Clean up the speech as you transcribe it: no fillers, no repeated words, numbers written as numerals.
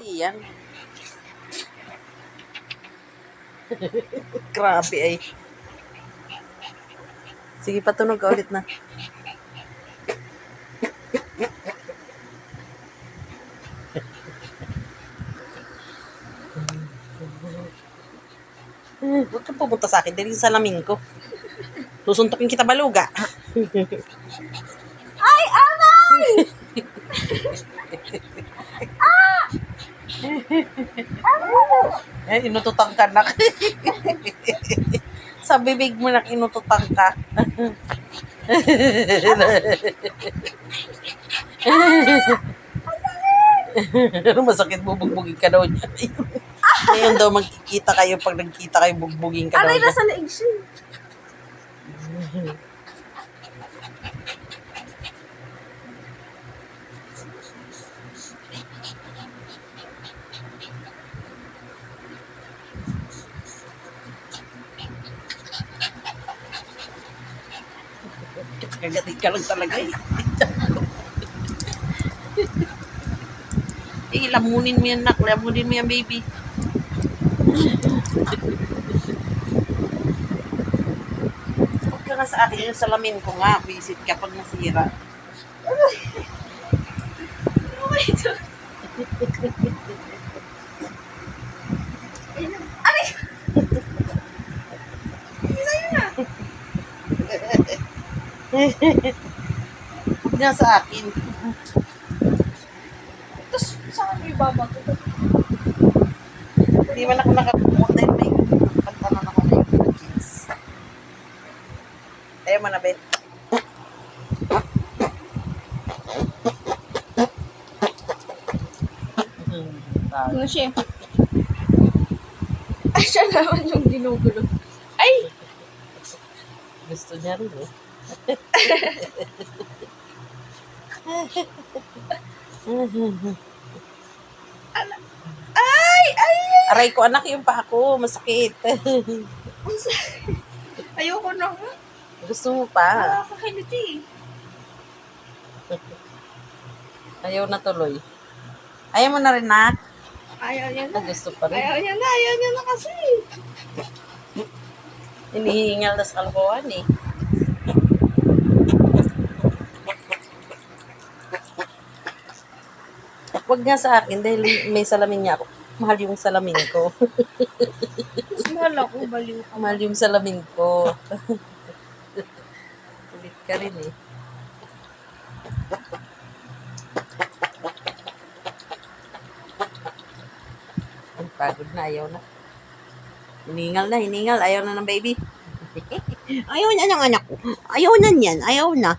Yan. Grabe ay. Sige, patunog ka ulit na. Huwag kang pupunta sa akin. Dali sa salamin ko. Susuntukin kita baluga. Ay, aray! Eh, inututan ka na. Sa bibig mo na inututan ka. Ano masakit, bubugbugin ka daw niya. Ngayon daw magkikita kayo, pag nagkita kayo, bugbugin ka daw Aray, niya. nasa leeg siya. Kagating ka lang talaga eh. Eh, lamunin mo yan, nak. Lamunin mo yan, baby. Huwag ka nga sa akin, yung salamin ko nga. Visit ka pag nasira. Aray! Sa'yo na. Huwag nga sa akin. Tapos, saan mo ibabato? Hindi man ako nakapunta dahil may pantanan ako na yung jeans. Ayaw mo na, Bet. Ano siya? Ay, siya naman yung ginugulo. Ay! Gusto niya rin eh. Ay! Ay! Aray ko, anak, yung pa ako. Masakit. Ayoko na nga. Gusto mo pa? Nakakakiliti. Ayaw na tuloy. Ayaw mo na rin, nak. Ayaw niya na. Gusto pa rin. Ayaw niya na kasi. Hinihingal na sa kalbuhan eh. Huwag nga sa akin dahil may salamin niya ako. Mahal yung salamin ko. Mahal ako, baliw ka. Mahal yung salamin ko. Kulit ka rin eh. Ang pagod na, ayaw na. Hiningal na, hiningal. Ayaw na ng baby. Ayaw na ng anak ko. Ayaw na niyan, ayaw na.